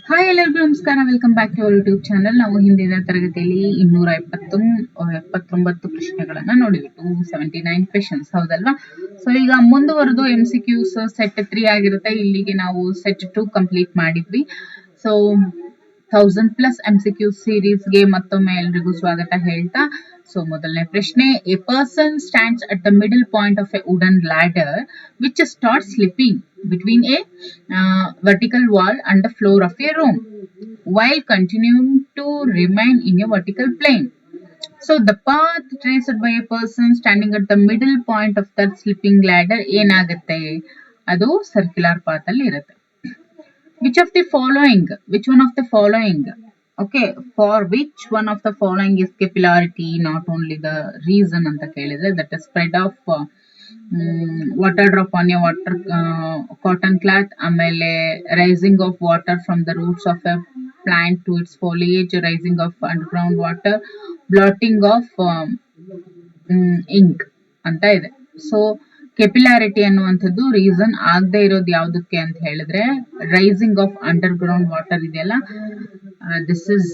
Hi ಎಲ್ಲರಿಗೂ ನಮಸ್ಕಾರ, welcome back to our YouTube channel. ನಾವು ಹಿಂದಿನ ತರಗತಿಯಲ್ಲಿ 279 ಪ್ರಶ್ನೆಗಳನ್ನ ನೋಡಿದ್ವಿ. 279 ಕ್ವೆಶನ್ಸ್, ಹೌದಲ್ವಾ? ಸೊ ಈಗ ಮುಂದುವರೆದು MCQs ಸೆಟ್ 3 ಆಗಿರುತ್ತೆ. ಇಲ್ಲಿಗೆ ನಾವು ಸೆಟ್ 2 ಕಂಪ್ಲೀಟ್ ಮಾಡಿದ್ವಿ. ಸೊ 1000+ MCQ ಸೀರೀಸ್ಗೆ ಮತ್ತೊಮ್ಮೆ ಎಲ್ರಿಗೂ ಸ್ವಾಗತ ಹೇಳ್ತಾ, ಸೊ ಮೊದಲನೇ ಪ್ರಶ್ನೆ, A person stands at the middle point of A wooden ladder which start slipping between a vertical wall and the floor of a room while continuing to remain in a vertical plane. So the path traced by a person standing at the middle point of that slipping ladder ಏನಾಗುತ್ತೆ? ಅದು circular path ಅಲ್ಲಿ ಇರುತ್ತೆ. Which one of the following, okay, for which one of the following is capillarity, not only the reason ಅಂತ ಕೇಳಿದ್ರೆ, that is spread of water drop on a water cotton cloth, ಆಮೇಲೆ rising of water from the roots of a plant to its foliage, rising of underground water, blotting of ink ಅಂತ ಇದೆ. So ಕೆಪಿಲಾರಿಟಿ ಅನ್ನುವಂಥದ್ದು reason ಆಗದೆ ಇರೋದು ಯಾವುದಕ್ಕೆ ಅಂತ ಹೇಳಿದ್ರೆ, rising of underground water ಇದೆಯಲ್ಲ, this is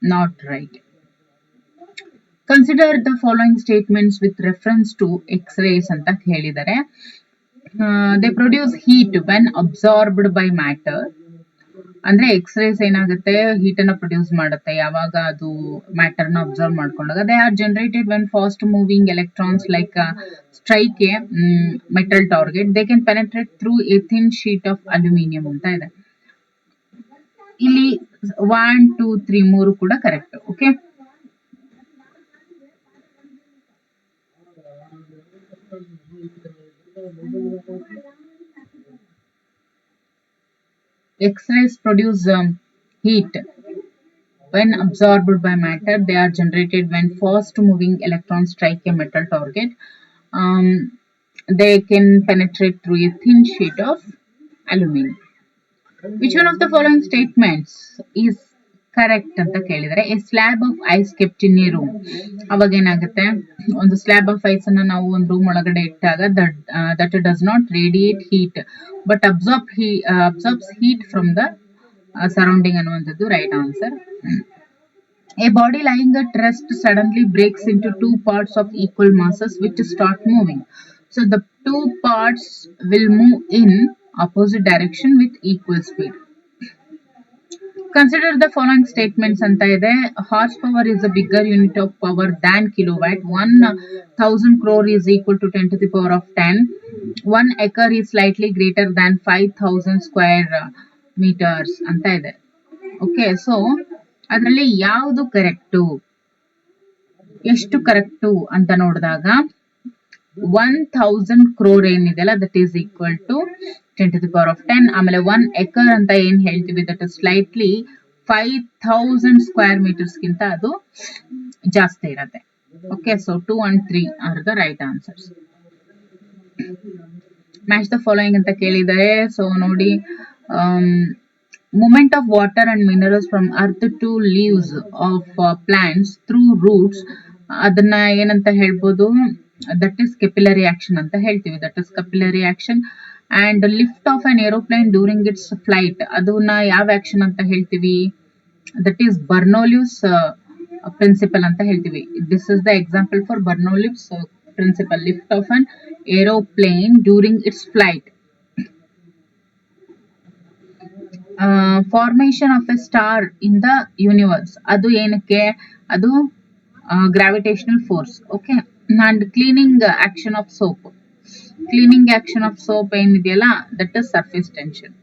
not right. Consider the following statements with reference to X rays ಅಂತ ಹೇಳಿದ್ದಾರೆ. They produce heat when absorbed by matter. ಅಂದ್ರೆ ಎಕ್ಸ್-ರೇಸ್ ಏನಾಗುತ್ತೆ, ಹೀಟ್ ಅನ್ನ ಪ್ರೊಡ್ಯೂಸ್ ಮಾಡುತ್ತೆ ಯಾವಾಗ ಅದು ಮ್ಯಾಟರ್ ನ ಅಬ್ಸರ್ವ್ ಮಾಡ್ಕೊಂಡಾಗ. They are generated when fast moving electrons like strike a metal target. They can penetrate through a thin sheet of aluminium ಅಂತ ಇದೆ. ಇಲ್ಲಿ 1, 2, 3 3 ಕೂಡ correct. Okay, X-rays produce heat when absorbed by matter. They are generated when fast moving electrons strike a metal target. They can penetrate through a thin sheet of aluminum. Which one of the following statements is correct ಅಂತ ಕೇಳಿದರೆ, A slab of ice kept in a room. ಅವಾಗ ಏನಾಗುತ್ತೆ, ಒಂದು slab of ice ಅನ್ನ ನಾವು ಒಂದು room ಒಳಗಡೆ ಇಟ್ಟಾಗ that does not radiate heat but absorbs heat from the surrounding ಅನ್ನುವಂಥದ್ದು right answer. A body lying at rest suddenly breaks into 2 parts of equal masses which start moving. So the 2 parts will move in opposite direction with equal speed. Consider the following statements ಅಂತ ಇದೆ. Horse power is a bigger unit of power than kilowatt. 1000 crore is equal to 10 to the power of 10. 1 acre is slightly greater than 5000 square meters ಅಂತ ಇದೆ. Okay, so ಅದರಲ್ಲಿ ಯಾವುದು correct, ಎಷ್ಟು correct ಅಂತ ನೋಡಿದಾಗ 1000 crore ಏನಿದೆಯಲ್ಲ, that is equal to 10 to the power of 10. ಆಮೇಲೆ 1 acre ಅಂತ ಏನ್ ಹೇಳ್ತೀವಿ, that is slightly 5000 square metres ಗಿಂತ ಅದು ಜಾಸ್ತಿ ಇರುತ್ತೆ. Okay, so 2 and 3 are the right answers. Match the following ಅಂತ ಕೇಳಿದ್ದಾರೆ. ಸೊ ನೋಡಿ, movement of water and minerals from earth to leaves of plants through roots, ಅದನ್ನ ಏನಂತ ಹೇಳ್ಬೋದು, ದಟ್ ಇಸ್ ಕೆಪಿಲರಿ ಆಕ್ಷನ್ ಅಂತ ಹೇಳ್ತೀವಿ. That is capillary action. And lift of an aeroplane during its flight, ಅದನ್ನ ಯಾವ ಆಕ್ಷನ್ ಅಂತ ಹೇಳ್ತೀವಿ, ದಟ್ ಈಸ್ ಬರ್ನೌಲಿಸ್ ಪ್ರಿನ್ಸಿಪಲ್ ಅಂತ ಹೇಳ್ತೀವಿ. This is the example for Bernoulli's principle, lift of an aeroplane during its flight. Formation of a star in the universe, ಅದು ಏನಕ್ಕೆ, ಅದು gravitational force. Okay, and cleaning action of soap, cleaning action of soap ಏನಿದೆಯಲ್ಲ, that is surface tension.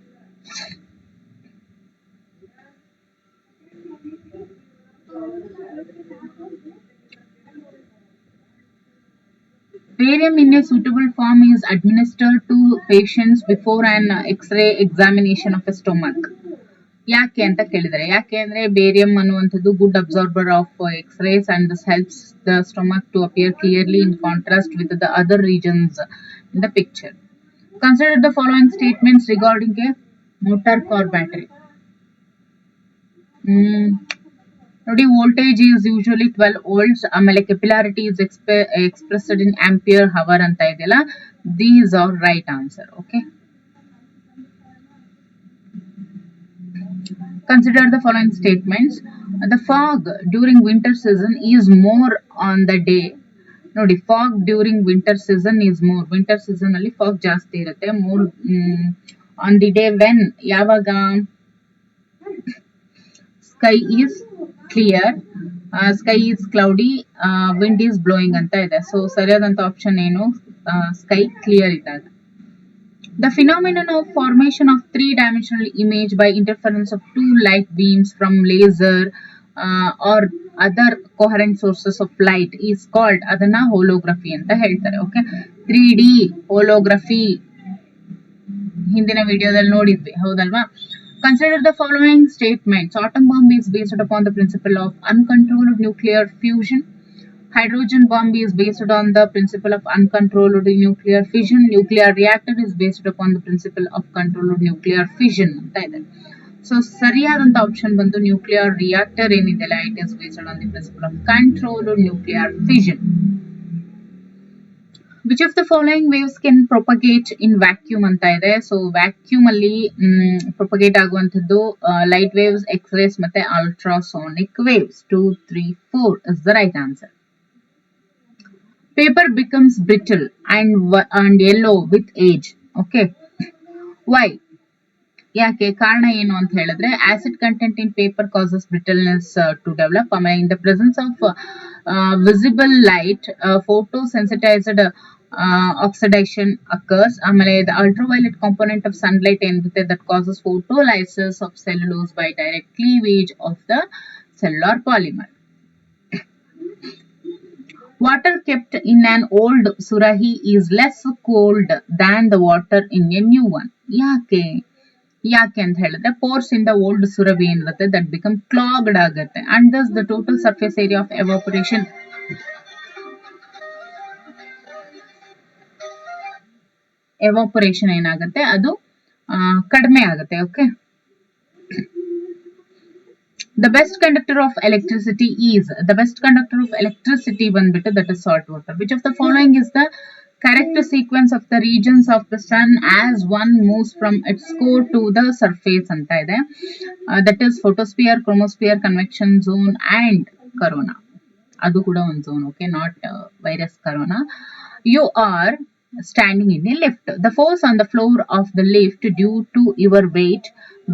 Barium in a suitable form is administered to patients before an X-ray examination of a stomach. ಯಾಕೆ ಅಂತ ಕೇಳಿದರೆ, ಯಾಕೆ ಅಂದ್ರೆ barium ಅನ್ನುವಂಥದ್ದು good absorber of X rays and this helps the stomach to appear clearly in contrast with the other regions in the picture. Consider the following statements regarding a motor car battery. ನೋಡಿ, voltage is usually 12 volts. ಆಮೇಲೆ capacity is expressed in ampere hour ಅಂತ ಇದೆಯಲ್ಲ, these are right answer. Okay, Consider the following statements. The fog during winter season is more on the day. ನೋಡಿ, fog during winter season is more. Winter season ಅಲ್ಲಿ fog ಜಾಸ್ತಿ ಇರುತ್ತೆ. More on the day when, ಯಾವಾಗ sky is clear, sky is cloudy, wind is blowing ಅಂತ ಇದೆ. So ಸರಿಯಾದಂತ option ಏನು? Sky clear ಇದ್ದಾಗ. The phenomenon of formation of three-dimensional image by interference of two light beams from laser or other coherent sources of light is called, adana holography anta heltare. Okay, 3D holography hindina videodalli nodidvi, houdalva? Consider the following statements. Atom bomb is based upon the principle of uncontrolled nuclear fusion. Hydrogen bomb is based on the principle of uncontrolled nuclear fission. Nuclear reactor is based upon the principle of controlled nuclear fission anta ide. So sariyadanta option bandu nuclear reactor enidella, it is based on the principle of controlled nuclear fission. Which of the following waves can propagate in vacuum anta ide. So vacuum alli propagate aguvanthaddu light waves, x-rays ಮತ್ತೆ ultrasonic waves. 2, 3, 4 is the right answer. Paper becomes brittle and yellow with age. Okay, why? ಯಾಕೆ? ಕಾರಣ ಏನು ಅಂತ ಹೇಳಿದ್ರೆ, acid content in paper causes brittleness to develop. ಆಮೇಲೆ in the presence of visible light photo sensitised oxidation occurs. ಆಮೇಲೆ the ultraviolet component of sunlight ಏನಿರುತ್ತೆ, that causes photolysis of cellulose by direct cleavage of the cellular polymer. Water kept in an old surahi is less cold than the water in a new one. ಯಾಕೆ ಅಂತ ಹೇಳಿದ್ರೆ, pores in the old surahi ಏನಿರುತ್ತೆ, that become clogged ಆಗುತ್ತೆ, and thus the total surface area of evaporation ಏನಾಗುತ್ತೆ, ಅದು ಕಡಿಮೆ ಆಗುತ್ತೆ. Okay, the best conductor of electricity ಬಂದ್ಬಿಟ್ಟು that is salt water. Which of the following is the correct sequence of the regions of the sun as one moves from its core to the surface ಅಂತ ಇದೆ. That is photosphere, chromosphere, convection zone and corona. ಅದು ಕೂಡ ಒಂದು zone. Okay, not virus corona. You are standing in a lift. The force on the floor of the lift due to your weight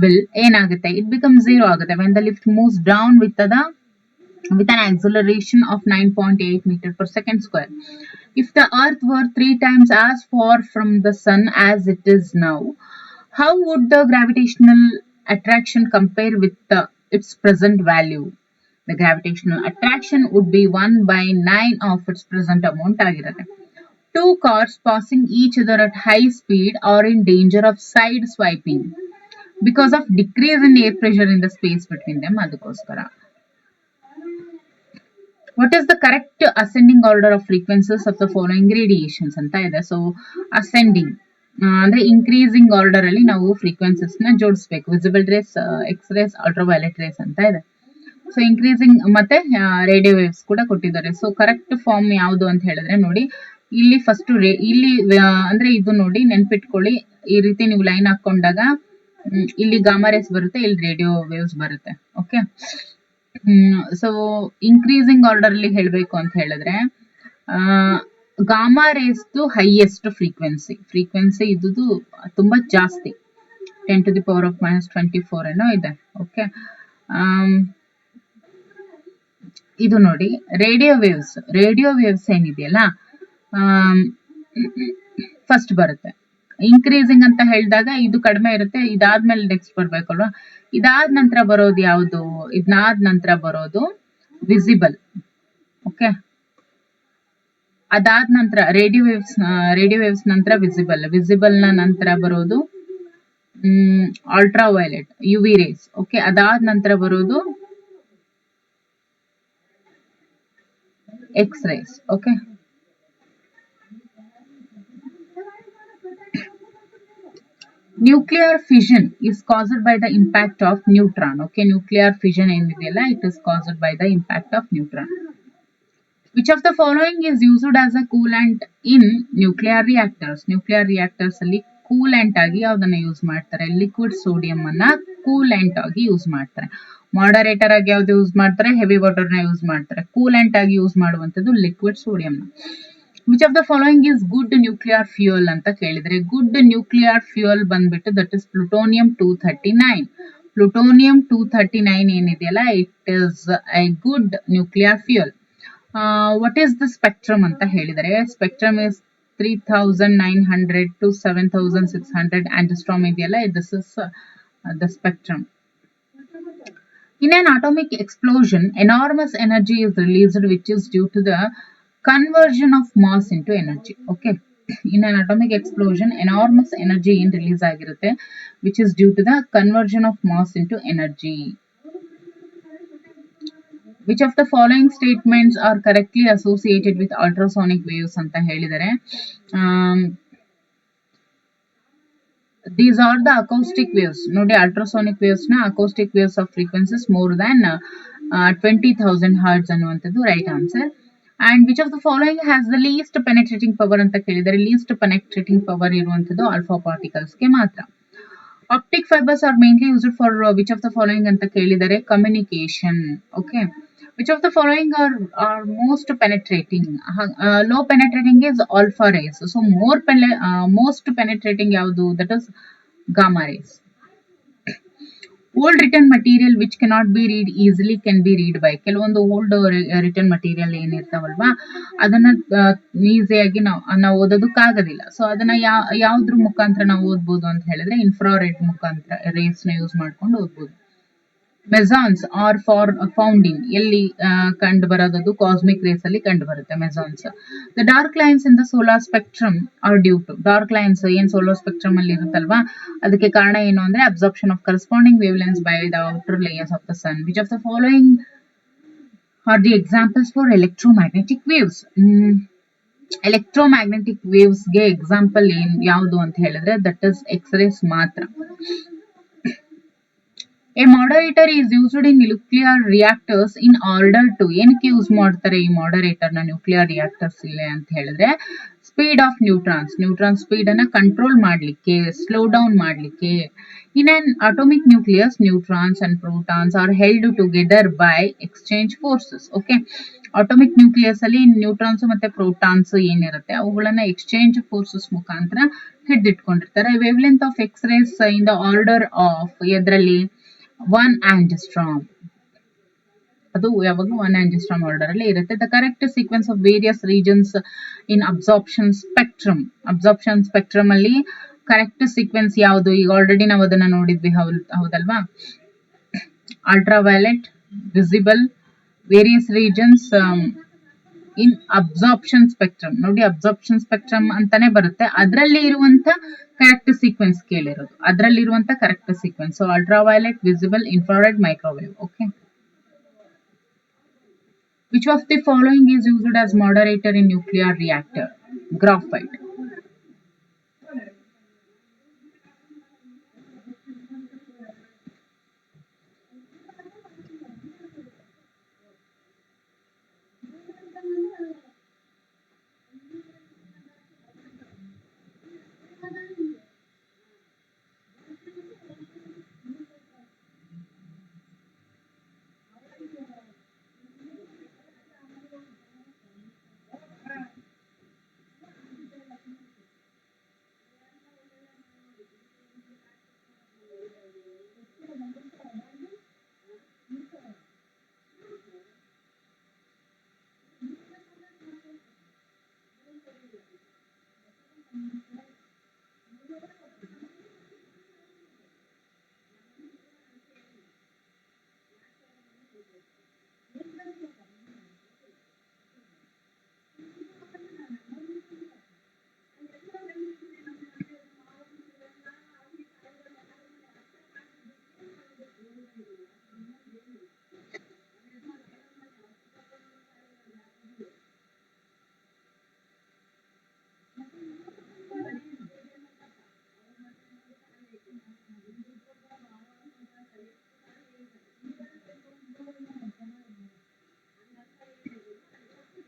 will ಏನಾಗುತ್ತೆ, it becomes 0 ಆಗುತ್ತೆ when the lift moves down with an acceleration of 9.8 meter per second square. If the earth were 3 times as far from the sun as it is now, how would the gravitational attraction compare with its present value? The gravitational attraction would be 1/9 of its present amount ಆಗಿರುತ್ತೆ. Two cars passing each other at high speed are in danger of side swiping because of decrease in air pressure in the space between them. ಅದಕ್ಕೋಸ್ಕರ. What is the correct ascending order of frequencies of the following radiations ಅಂತ ಇದೆ. So ascending ಅಂದ್ರೆ increasing order ಅಲ್ಲಿ ನಾವು frequencies ನ ಜೋಡಿಸಬೇಕು. Visible rays, X rays, ultraviolet rays ಅಂತ ಇದೆ. ಸೊ ಇನ್ಕ್ರೀಸಿಂಗ್ ಮತ್ತೆ ರೇಡಿಯೋ ವೇವ್ಸ್ ಕೂಡ ಕೊಟ್ಟಿದ್ದಾರೆ. ಸೊ ಕರೆಕ್ಟ್ ಫಾರ್ಮ್ ಯಾವುದು ಅಂತ ಹೇಳಿದ್ರೆ, ನೋಡಿ ಇಲ್ಲಿ ಫಸ್ಟ್ ಇಲ್ಲಿ ಅಂದ್ರೆ ಇದು ನೋಡಿ ನೆನ್ಪಿಟ್ಕೊಳ್ಳಿ, ಈ ರೀತಿ ನೀವು ಲೈನ್ ಹಾಕೊಂಡಾಗ ಇಲ್ಲಿ ಗಾಮಾ ರೇಸ್ ಬರುತ್ತೆ, ಇಲ್ಲಿ ರೇಡಿಯೋ ವೇವ್ಸ್ ಬರುತ್ತೆ. ಓಕೆ, ಸೊ ಇನ್ಕ್ರೀಸಿಂಗ್ ಆರ್ಡರ್ ಅಲ್ಲಿ ಹೇಳ್ಬೇಕು ಅಂತ ಹೇಳಿದ್ರೆ, ಗಾಮಾ ರೇಸ್ದು ಹೈಯೆಸ್ಟ್ ಫ್ರೀಕ್ವೆನ್ಸಿ ಇದ್ದು ತುಂಬಾ ಜಾಸ್ತಿ, 10⁻⁻24 ಏನೋ ಇದೆ. ಓಕೆ, ಇದು ನೋಡಿ ರೇಡಿಯೋ ವೇವ್ಸ್ ಏನಿದೆಯಲ್ಲ, ಫಸ್ಟ್ ಬರುತ್ತೆ. ಇನ್ಕ್ರೀಸಿಂಗ್ ಅಂತ ಹೇಳಿದಾಗ ಇದು ಕಡಿಮೆ ಇರುತ್ತೆ, ಇದಾದ್ಮೇಲೆ ನೆಕ್ಸ್ಟ್ ಬರ್ಬೇಕಲ್ವಾ. ಇದಾದ ನಂತರ ಬರೋದು ಯಾವುದು? ಇದಾದ ನಂತರ ಬರೋದು ವಿಸಿಬಲ್. ಓಕೆ, ಅದಾದ ನಂತರ ರೇಡಿಯೋ ವೇವ್ಸ್ ನಂತರ ವಿಸಿಬಲ್ ನ ನಂತರ ಬರೋದು ಅಲ್ಟ್ರಾವೈಲೆಟ್, ಯುವಿ ರೇಸ್. ಓಕೆ, ಅದಾದ ನಂತರ ಬರೋದು X rays. Okay, nuclear fission is caused by the impact of neutron. Okay, nuclear fission ಏನಿದೆಯಲ್ಲ, it is caused by the impact of neutron. Which of the following is used as a coolant in nuclear reactors? Nuclear reactors ಅಲ್ಲಿ coolant ಆಗಿ ಯಾವ್ದನ್ನ use ಮಾಡ್ತಾರೆ? Liquid sodium ಅನ್ನ coolant ಆಗಿ use ಮಾಡ್ತಾರೆ. Moderator ಆಗಿ ಯಾವ್ದು ಯೂಸ್ ಮಾಡ್ತಾರೆ? ಹೆವಿ ವಾಟರ್ ನ ಯೂಸ್ ಮಾಡ್ತಾರೆ. ಕೂಲೆಂಟ್ ಆಗಿ ಯೂಸ್ ಮಾಡುವಂತದ್ದು liquid sodium. Which of the following is good nuclear fuel ಅಂತ ಕೇಳಿದ್ರೆ, ಗುಡ್ ನ್ಯೂಕ್ಲಿಯರ್ ಫ್ಯೂಯಲ್ ಬಂದ್ಬಿಟ್ಟು ದಟ್ ಇಸ್ ಪ್ಲುಟೋನಿಯಂ 239. ಪ್ಲುಟೋನಿಯಂ 239 ಏನಿದೆಯಲ್ಲ, it is A good nuclear fuel. What is the spectrum ಅಂತ ಹೇಳಿದರೆ, ಸ್ಪೆಕ್ಟ್ರಮ್ ಇಸ್ 3900 to 7600 angstrom ಇದೆಯಲ್ಲ, this is the spectrum. In an atomic explosion, enormous energy is released which is due to the conversion of mass into energy. Okay. In an atomic explosion, enormous energy in release ಆಗಿರುತ್ತೆ which is due to the conversion of mass into energy. Which of the following statements are correctly associated with ultrasonic waves ಅಂತ ಹೇಳಿದರೆ, these are the acoustic waves. ನೋಡಿ, ultrasonic waves ನ acoustic waves of frequencies more than 20,000 hertz ಅನ್ನುವಂಥದ್ದು right answer. And which of the following has the least penetrating power ಅಂತ ಕೇಳಿದರೆ, least penetrating power ಇರುವಂಥದ್ದು alpha particles ಗೆ ಮಾತ್ರ. Optic fibers are mainly used for which of the following ಅಂತ ಕೇಳಿದರೆ, communication. Okay. Which of the following are most penetrating? Low penetrating is alpha rays. So most penetrating ಯಾವುದು? That is gamma rays. Old written material which cannot be read easily can be read by. ಕೆಲವೊಂದು old written material ಏನಿರ್ತಾವಲ್ವಾ, ಅದನ್ನ ಈಸಿಯಾಗಿ ನಾವು ಓದೋದಕ್ಕಾಗೋದಿಲ್ಲ. So ಅದನ್ನ ಯಾವ್ದ್ರ ಮುಖಾಂತರ ನಾವು ಓದ್ಬೋದು ಅಂತ ಹೇಳಿದ್ರೆ, ಇನ್ಫ್ರಾರೆಡ್ ಮುಖಾಂತರ ರೇಸ್ ನ ಯೂಸ್ ಮಾಡ್ಕೊಂಡು ಓದ್ಬೋದು. ಮೆಸಾನ್ಸ್ ಆರ್ ಫೌಂಡ್ ಇನ್ ಎಲ್ಲಿ ಕಂಡು ಬರೋದು? ಕಾಸ್ಮಿಕ್ ರೇಸ್ ಅಲ್ಲಿ ಕಂಡು ಬರುತ್ತೆ mesons. The dark lines in the solar spectrum are due to. Dark lines ಏನ್ ಸೋಲಾರ್ ಸ್ಪೆಕ್ಟ್ರಮ್ ಅಲ್ಲಿ ಇರುತ್ತಲ್ವಾ, ಅದಕ್ಕೆ ಕಾರಣ ಏನು ಅಂದ್ರೆ absorption of corresponding wavelengths by the outer layers of the sun. Which of the following are the examples for electromagnetic waves? Electromagnetic waves ಗೆ example ಯಾವುದು ಅಂತ ಹೇಳಿದ್ರೆ, ದಟ್ ಇಸ್ ಎಕ್ಸ್ರೇಸ್ ಮಾತ್ರ. A moderator is used in nuclear reactors in order to. ಏನಕ್ಕೆ use ಮಾಡ್ತಾರೆ ಈ moderator ನ nuclear reactors ಇಲ್ಲೇ ಅಂತ ಹೇಳಿದ್ರೆ, ಸ್ಪೀಡ್ ಆಫ್ ನ್ಯೂಟ್ರಾನ್ ಸ್ಪೀಡ್ ಅನ್ನ ಕಂಟ್ರೋಲ್ ಮಾಡ್ಲಿಕ್ಕೆ, ಸ್ಲೋ ಡೌನ್ ಮಾಡ್ಲಿಕ್ಕೆ. In an atomic nucleus, neutrons and protons are held together by exchange forces. Okay. Atomic nucleus ಅಲ್ಲಿ ನ್ಯೂಟ್ರಾನ್ಸ್ ಮತ್ತೆ ಪ್ರೋಟಾನ್ಸ್ ಏನಿರುತ್ತೆ, ಅವುಗಳನ್ನ ಎಕ್ಸ್ಚೇಂಜ್ ಫೋರ್ಸಸ್ ಮುಖಾಂತರ ಹಿಡಿದಿಟ್ಕೊಂಡಿರ್ತಾರೆ. Wavelength of X rays in the order of ಎದ್ರಲ್ಲಿ 1 angstrom. ಅದು ಯಾವಾಗಲೂ 1 angstrom ಆರ್ಡರ್ ಅಲ್ಲಿ ಇರುತ್ತೆ. The correct sequence of various regions in absorption spectrum ಅಲ್ಲಿ ಕರೆಕ್ಟ್ ಸೀಕ್ವೆನ್ಸ್ ಯಾವುದು? ಈಗ ಆಲ್ರೆಡಿ ನಾವು ಅದನ್ನ ನೋಡಿದ್ವಿ, ಹೌದಲ್ವಾ? Ultraviolet, visible, various regions in absorption spectrum. ನೋಡಿ, ಅಬ್ಸಾರ್ಪ್ಷನ್ ಸ್ಪೆಕ್ಟ್ರಮ್ ಅಂತಾನೆ ಬರುತ್ತೆ, ಅದರಲ್ಲಿ ಇರುವಂತ ಕರೆಕ್ಟ್ ಸೀಕ್ವೆನ್ಸ್ ಕೇಳಿರೋದು, ಅದರಲ್ಲಿರುವಂತ correct sequence. So ultraviolet, visible, infrared, microwave. Okay. Which of the following is used as moderator in nuclear reactor? Graphite.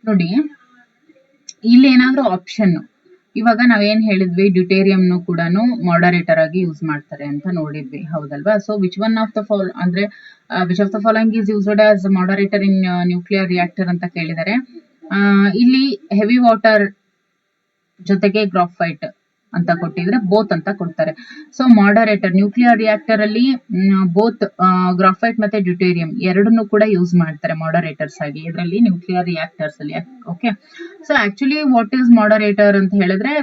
ನೋಡಿ, ಇಲ್ಲಿ ಏನಾದ್ರೂ option ಇವಾಗ ನಾವೇನ್ ಹೇಳಿದ್ವಿ, ಡ್ಯೂಟೇರಿಯಂನು ಕೂಡ ಮಾಡರೇಟರ್ ಆಗಿ ಯೂಸ್ ಮಾಡ್ತಾರೆ ಅಂತ ನೋಡಿದ್ವಿ, ಹೌದಲ್ವಾ? So which one of the ಅಂದ್ರೆ which of the following is used as moderator in nuclear reactor ಅಂತ ಕೇಳಿದರೆ, ಇಲ್ಲಿ ಹೆವಿ ವಾಟರ್ ಜೊತೆಗೆ ಗ್ರಾಫೈಟ್ ಅಂತ ಕೊಟ್ಟಿದ್ರೆ ಬೋತ್ ಅಂತ ಕೊಡ್ತಾರೆ. ಸೊ ಮಾಡರೇಟರ್ ನ್ಯೂಕ್ಲಿಯರ್ ರಿಯಾಕ್ಟರ್ ಅಲ್ಲಿ ಬೋತ್ ಗ್ರಾಫೈಟ್ ಮತ್ತೆ ಡ್ಯೂಟೇರಿಯಂ ಎರಡನ್ನೂ ಕೂಡ ಯೂಸ್ ಮಾಡ್ತಾರೆ ಮಾಡರೇಟರ್ಸ್ ಆಗಿ ಇದರಲ್ಲಿ ನ್ಯೂಕ್ಲಿಯರ್ ರಿಯಾಕ್ಟರ್ಸ್ ಅಲ್ಲಿ. Okay, so actually what is moderator ಅಂತ ಹೇಳಿದ್ರೆ,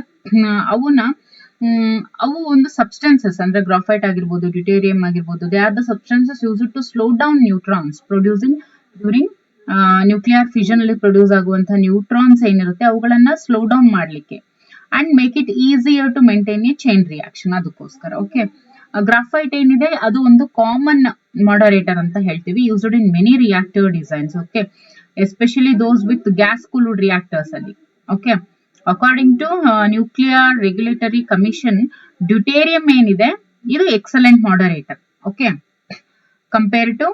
ಅವು ಒಂದು ಸಬ್ಸ್ಟೆನ್ಸಸ್ ಅಂದ್ರೆ ಗ್ರಾಫೈಟ್ ಆಗಿರ್ಬೋದು, ಡ್ಯೂಟೇರಿಯಂ ಆಗಿರ್ಬೋದು, they are the substances use to slow down neutrons producing during nuclear fission ಅಲ್ಲಿ ಪ್ರೊಡ್ಯೂಸ್ ಆಗುವಂತಹ ನ್ಯೂಟ್ರಾನ್ಸ್ ಏನಿರುತ್ತೆ ಅವುಗಳನ್ನ ಸ್ಲೋ ಡೌನ್ ಮಾಡ್ಲಿಕ್ಕೆ and make it easier to maintain a chain reaction, ಅದಕ್ಕೋಸ್ಕರ. ಓಕೆ, ಗ್ರಾಫೈಟ್ ಏನಿದೆ ಅದು ಒಂದು ಕಾಮನ್ ಮಾಡರೇಟರ್ ಅಂತ ಹೇಳ್ತೀವಿ, used in many reactor designs. Okay, especially those with gas cooled reactors ಅಲ್ಲಿ. Okay, according to nuclear regulatory commission, deuterium ಏನಿದೆ ಇದು excellent moderator. Okay, compare to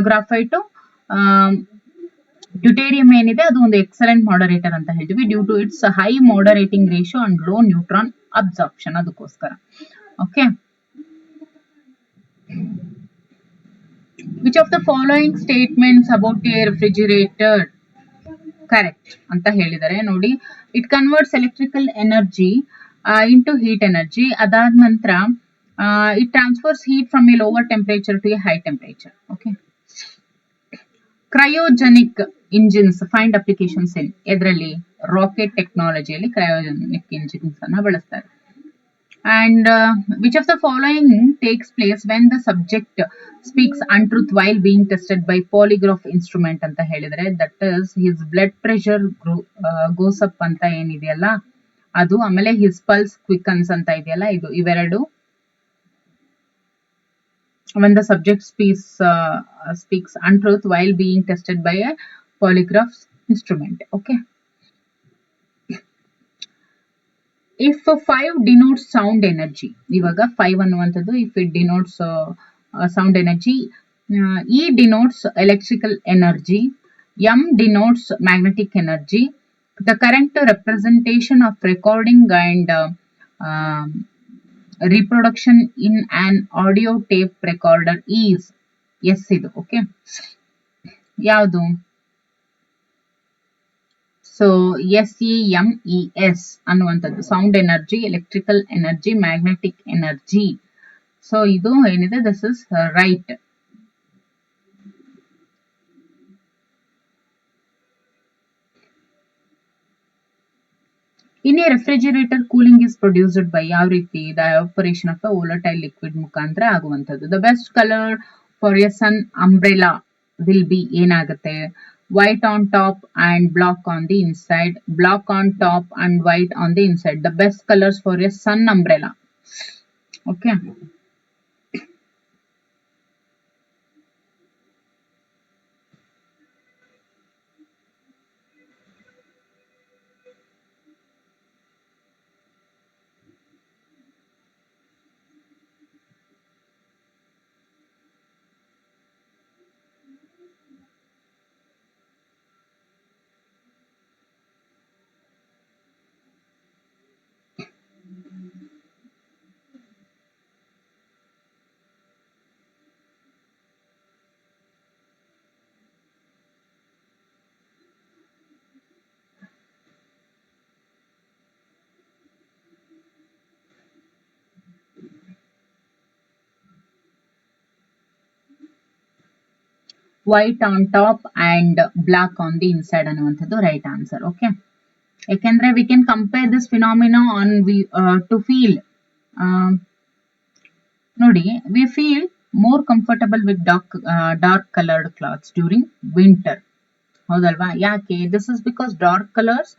graphite, deuterium ಏನಿದೆ ಅದು ಒಂದು ಎಕ್ಸಲೆಂಟ್ ಮಾಡರೇಟರ್ ಅಂತ ಹೇಳ್ತೀವಿ, due to its high moderating ratio and low neutron absorption, ಅದಕ್ಕೋಸ್ಕರ. Okay, which of the following statements about a refrigerator correct ಅಂತ ಹೇಳಿದರೆ ನೋಡಿ, it converts electrical energy into heat energy. ಅದಾದ ನಂತರ it transfers heat from a lower temperature to a high temperature. Okay, cryogenic engines find applications in ಇದರಲ್ಲಿ rocket ಟೆಕ್ನಾಲಜಿಯಲ್ಲಿ cryogenic engines ಅನ್ನ ಬಳಸ್ತಾರೆ. And which of the following takes place when the subject speaks untruth while being tested by polygraph instrument ಅಂತ ಹೇಳಿದ್ರೆ, that is his blood pressure goes up ಅಂತ ಏನಿದೆಯಲ್ಲ ಅದು, ಆಮೇಲೆ ಹಿಸ್ ಪಲ್ಸ್ ಕ್ವಿಕನ್ಸ್ ಅಂತ ಇದೆಯಲ್ಲ ಇದು, ಇವೆರಡು when the subject speaks untruth while being tested by a polygraph instrument. Okay, if 5 denotes sound energy, ivaga 5 ಅನ್ನುವಂಥದ್ದು if it denotes sound energy, E denotes electrical energy, M denotes magnetic energy. The correct representation of recording and reproduction in an audio tape recorder is yes ಇದು. Okay, ಯಾವುದು? So SEMES ಅನ್ನುವಂಥದ್ದು sound energy, electrical energy, magnetic energy. So ಇದು ಏನಿದೆ, this is right. In a refrigerator, cooling is produced by ಯಾವ ರೀತಿ? The evaporation of a volatile liquid ಮುಖಾಂತರ ಆಗುವಂಥದ್ದು. The best color for a sun umbrella will be ಏನಾಗುತ್ತೆ? White on top and black on the inside. Black on top and white on the inside. The best colors for a sun umbrella. Okay. White on top and black on the inside ಅನ್ನುವಂಥದ್ದು right answer. Okay, ಯಾಕೆಂದ್ರೆ we can compare this phenomena on to feel. ನೋಡಿ, we feel more comfortable with dark coloured clothes during winter, ಹೌದಲ್ವಾ? ಯಾಕೆ? This is because dark colours,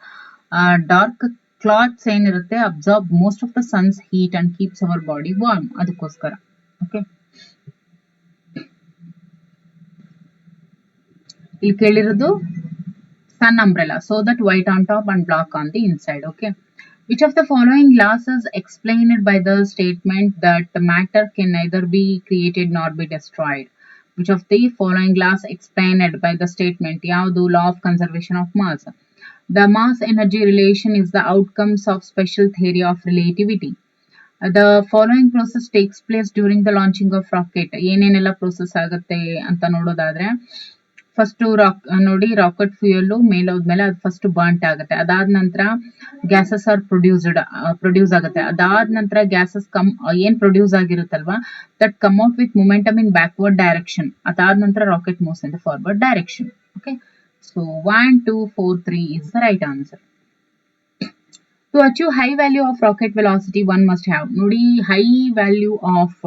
dark clothes ಏನಿರುತ್ತೆ absorb most of the sun's heat and keeps our body warm, ಅದಕ್ಕೋಸ್ಕರ. Okay, ಇಲ್ಲಿ ಕೇಳಿರೋದು sun umbrella, so that white on top and black on the inside. Okay, which of the following laws is explained by the statement that matter can neither be created nor be destroyed? Which of the following laws explained by the statement? ಯಾವುದು? law of conservation of mass. The mass energy relation is the outcomes of special theory of relativity. The following process takes place during the launching of rocket. ಏನೇನೆಲ್ಲ process ಆಗುತ್ತೆ ಅಂತ ನೋಡೋದಾದ್ರೆ first ನೋಡಿ rocket fuel ಮೇಲೆ ಹೋದ್ಮೇಲೆ ಅದು first bought ಆಗುತ್ತೆ. ಅದಾದ ನಂತರ ಗ್ಯಾಸಸ್ ಆರ್ ಪ್ರೊಡ್ಯೂಸ್ ಆಗುತ್ತೆ. ಅದಾದ ನಂತರ ಗ್ಯಾಸಸ್ ಏನ್ ಪ್ರೊಡ್ಯೂಸ್ ಆಗಿರುತ್ತಲ್ವಾ that come out with momentum in backward direction. ಅದಾದ ನಂತರ rocket moves in the forward direction. Okay, so 1, 2, 4, 3 is the right answer. To achieve high value of rocket velocity, one must have. ನೋಡಿ high value of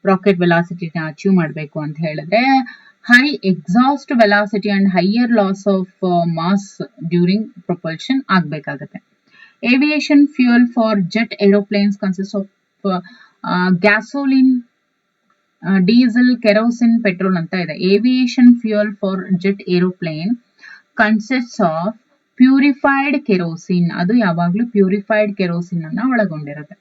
rocket ವೆಲಾಸಿಟಿನ achieve ಮಾಡಬೇಕು ಅಂತ ಹೇಳಿದ್ರೆ high exhaust velocity and higher loss of mass during propulsion ಆಗಬೇಕಾಗತ್ತೆ. Aviation fuel for jet aeroplanes consist of gasoline, diesel, kerosene, petrol ಅಂತ ಇದೆ. Aviation fuel for jet aeroplane consists of purified kerosene. ಅದು ಯಾವಾಗಲೂ purified kerosene ಅನ್ನ ಒಳಗೊಂಡಿರುತ್ತೆ.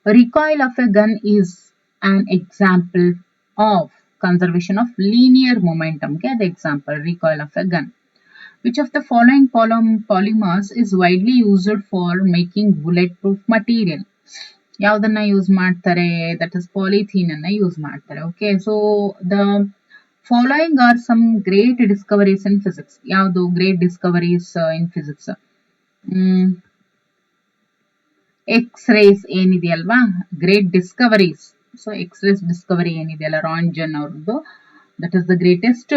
Recoil of a gun is an example of conservation of linear momentum. Okay, the example recoil of a gun. Which of the following polymers is widely used for making bulletproof material? ಯಾವ್ದನ್ನ use ಮಾಡ್ತಾರೆ? That is polythene ಅನ್ನ use ಮಾಡ್ತಾರೆ. Okay, so the following are some great discoveries in physics. ಯಾವುದು great discoveries in physics? X rays ಏನಿದೆಯಲ್ವಾ, great discoveries. So X rays discovery ಏನಿದೆಯಲ್ಲ Roentgen ಅವ್ರದ್ದು, that is the greatest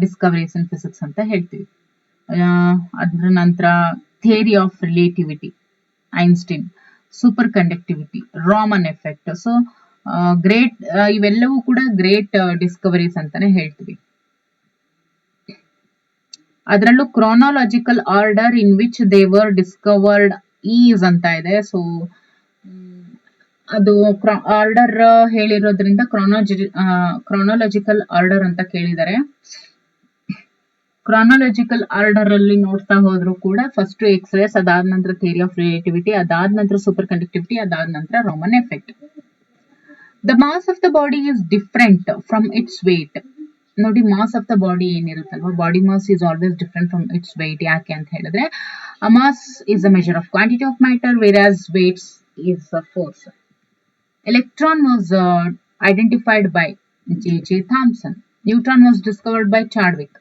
discoveries in physics ಅಂತ ಹೇಳ್ತೀವಿ. ಅದ್ರ ನಂತರ theory of relativity, Einstein, superconductivity, Raman effect. So great ಇವೆಲ್ಲವೂ ಕೂಡ ಗ್ರೇಟ್ ಡಿಸ್ಕವರೀಸ್ ಅಂತಾನೆ ಹೇಳ್ತೀವಿ. ಅದರಲ್ಲೂ chronological order in which they were discovered is ಅಂತ ಇದೆ. ಸೊ ಅದು ಆರ್ಡರ್ ಹೇಳಿರೋದ್ರಿಂದ ಕ್ರಾನಾಲಜಿಕಲ್ ಆರ್ಡರ್ ಅಂತ ಕೇಳಿದ್ದಾರೆ. ಕ್ರಾನಾಲಜಿಕಲ್ ಆರ್ಡರ್ ಅಲ್ಲಿ ನೋಡ್ತಾ ಹೋದ್ರು ಕೂಡ ಫಸ್ಟ್ ಎಕ್ಸ್-ರೇಸ್, ಅದಾದ ನಂತರ ಥಿಯರಿ ಆಫ್ ರಿಲೇಟಿವಿಟಿ, ಅದಾದ ನಂತರ ಸೂಪರ್ ಕಂಡಕ್ಟಿವಿಟಿ, ಅದಾದ ನಂತರ Raman effect. The mass of the body is different from its weight. ನೋಡಿ ಮಾಸ್ ಆಫ್ ದ ಬಾಡಿ ಏನಿರುತ್ತಲ್ವಾ, body mass is always different from its weight. ಯಾಕೆ ಅಂತ ಹೇಳಿದ್ರೆ mass is a measure of quantity of matter whereas weights is a force. Electron was identified by J.J. Thomson. Neutron was discovered by Chadwick.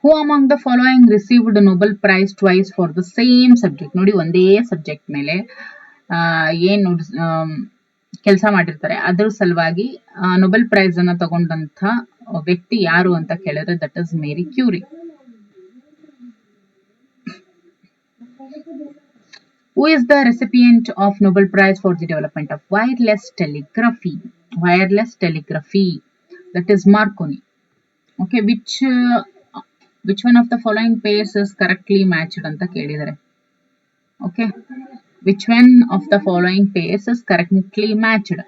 Who among the following received a Nobel Prize twice for the same subject? ನೋಡಿ ಒಂದೇ subject ಮೇಲೆ ಏನು ಕೆಲಸ ಮಾಡಿರ್ತಾರೆ ಅದ್ರ ಸಲುವಾಗಿ Nobel prize ಅನ್ನ ತಗೊಂಡಂತ ವ್ಯಕ್ತಿ ಯಾರು ಅಂತ ಕೇಳಿದ್ರೆ that is Marie Curie. Who is the recipient of Nobel Prize for the development of wireless telegraphy? Wireless telegraphy, that is Marconi. Okay, which one of the following pairs is correctly matched anta kelidare. Okay, which one of the following pairs is correctly matched?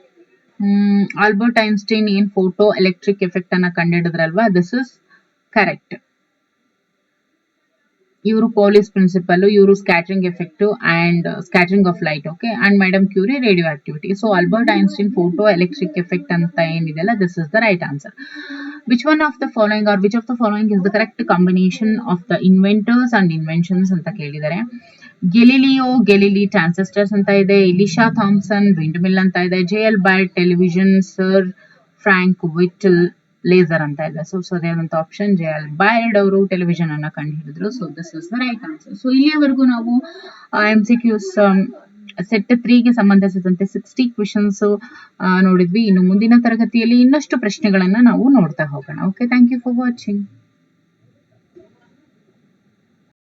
Albert Einstein in photoelectric effect anna ಕಂಡುಹಿಡಿದ್ರಲ್ವಾ, this is correct. ಇವರು Pauli's principle, ಇವರು scattering effect and scattering of light. Okay, and madam Curie radioactivity. So Albert Einstein photoelectric effect ಅಂತ ಏನಿದೆಯಲ್ಲ, this is the right answer. Which one of the following are which of the following is the correct combination of the inventors and inventions ಅಂತ ಕೇಳಿದ್ದಾರೆ. ಗೆಲಿಲಿ transistors ಅಂತ ಇದೆ, ಎಲಿಶಾ Thomson wind mill ಅಂತ ಇದೆ, JL Baird television, sir Frank Whittle laser ಅಂತ ಇದೆ. So ಸರಿಯಾದಂತ option JL Baird ಅವರು ಟೆಲಿವಿಷನ್ ಅನ್ನ ಕಂಡುಹಿಡಿದ್ರು. So this is the right answer. So ಇಲ್ಲಿಯವರೆಗೂ ನಾವು MCQs ಸೆಟ್ 3ಗೆ ಸಂಬಂಧಿಸಿದಂತೆ 60 ಕ್ವೆಶನ್ಸ್ ನೋಡಿದ್ವಿ. ಇನ್ನು ಮುಂದಿನ ತರಗತಿಯಲ್ಲಿ ಇನ್ನಷ್ಟು ಪ್ರಶ್ನೆಗಳನ್ನ ನಾವು ನೋಡ್ತಾ ಹೋಗೋಣ. Okay, thank you for watching.